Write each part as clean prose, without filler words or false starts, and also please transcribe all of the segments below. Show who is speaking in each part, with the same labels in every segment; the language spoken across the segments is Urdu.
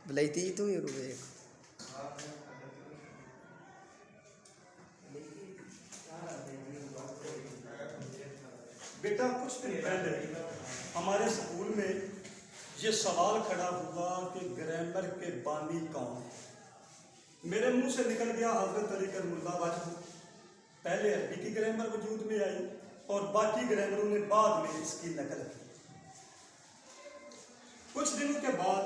Speaker 1: بليتي تو يروي
Speaker 2: بیٹا کچھ دن پہلے ہمارے اسکول میں یہ سوال کھڑا ہوا کہ گرامر کے بانی کون ہے؟ میرے منہ سے نکل گیا حضرت علی کرم اللہ وجہ۔ پہلے عربی کی گرامر وجود میں آئی اور باقی گرامروں نے بعد میں اس کی نقل کی۔ کچھ دنوں کے بعد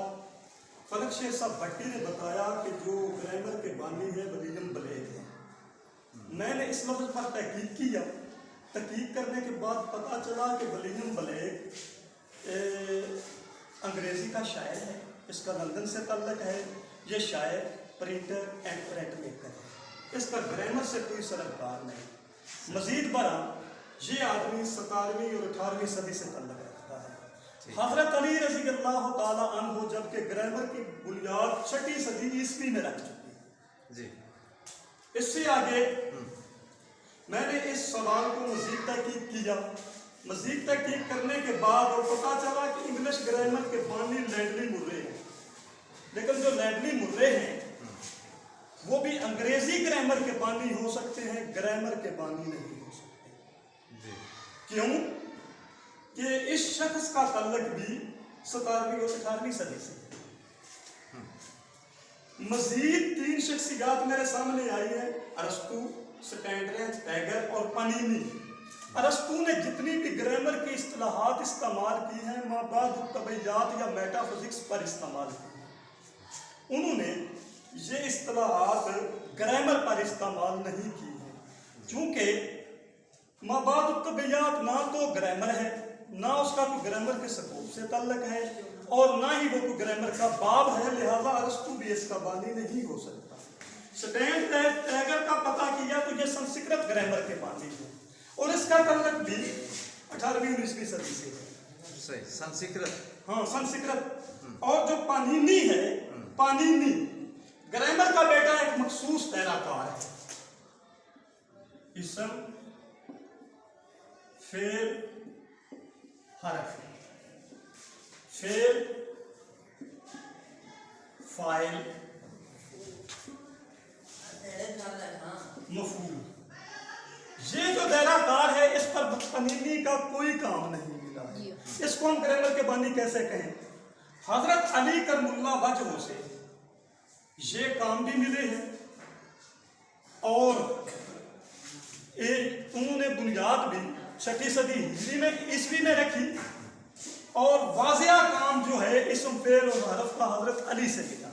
Speaker 2: فلک شیر صاحب بھٹی نے بتایا کہ جو گرامر کے بانی ہے ولیم بلیک ہے۔ میں نے اس لفظ پر تحقیق کیا۔ تحقیق کرنے کے بعد پتہ چلا کہ ولیم بلیک انگریزی کا شاعر ہے، اس کا لندن سے تعلق ہے۔ یہ شاعر پرنٹر اینڈ پرنٹ میکر ہے، اس کا گرامر سے کوئی سروکار نہیں۔ مزید برآں یہ آدمی 17ویں اور 18ویں صدی سے تعلق رکھتا ہے۔ حضرت علی رضی اللہ تعالیٰ عنہ جبکہ گرامر کی بنیاد 6 صدی عیسوی میں رکھ چکی ہے۔ اس سے آگے میں نے اس سوال کو مزید تحقیق کیا۔ مزید تحقیق کرنے کے بعد اور پتہ چلا کہ انگلش گرامر کے بانی لیڈلی مرے ہیں، لیکن جو لیڈلی مرے ہیں وہ بھی انگریزی گرامر کے بانی ہو سکتے ہیں، گرامر کے بانی نہیں ہو سکتے۔ کیوں؟ کہ اس شخص کا تعلق بھی 17ویں اور 18ویں صدی سے ہے۔ مزید 3 شخصیات میرے سامنے آئی ہیں، ارسطو، سٹینڈرز، ٹیگر اور پانینی۔ ارسطو نے جتنی بھی گرامر کی اصطلاحات استعمال کی ہیں مابعد الطبیعیات یا میٹا فزکس پر استعمال کی ہیں۔ انہوں نے یہ اصطلاحات گرامر پر استعمال نہیں کی ہیں، چونکہ مابعد الطبیعیات نہ تو گرامر ہے، نہ اس کا کوئی گرامر کے سکوپ سے تعلق ہے اور نہ ہی وہ کوئی گرامر کا باب ہے، لہذا ارسطو بھی اس کا بانی نہیں ہو سکتا۔ سٹینڈ ٹیگر کا پتہ کیا تو یہ سنسکرت گرامر کے بانی ہے اور اس کا تعلق بھی 18ویں 19ویں صدی سے ہے۔
Speaker 3: سنسکرت،
Speaker 2: ہاں سنسکرت۔ اور جو پانینی ہے، پانینی گرامر کا بیٹا ایک مخصوص پیرا کار ہے۔ اسم، فعل، حرف، فعل، فاعل، مفعول۔ یہ جو دائرہ کار ہے اس پر پانینی کا کوئی کام نہیں ملا ہے۔ اس کو ہم گرامر کے بانی کیسے کہیں؟ حضرت علی کرم اللہ وجہ سے یہ کام بھی ملے ہیں اور انہوں نے بنیاد بھی 6 صدی ہجری میں عیسوی میں رکھی اور واضح کام جو ہے اسم، فعل اور حرف کا حضرت علی سے ملا۔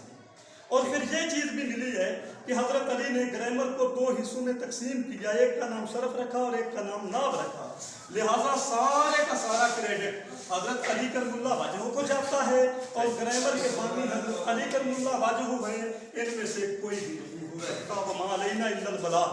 Speaker 2: اور پھر یہ چیز بھی ملی ہے کہ حضرت علی نے گرامر کو 2 حصوں میں تقسیم کیا، ایک کا نام صرف رکھا اور ایک کا نام ناب رکھا، لہذا سارے کا سارا کریڈٹ حضرت علی کرم اللہ وجہ کو جاتا ہے اور گرامر کے بانی حضرت علی کرم اللہ وجہ ہیں، ان میں سے کوئی بھی نہیں ہو سکتا۔ وما علینا الا البلاغ۔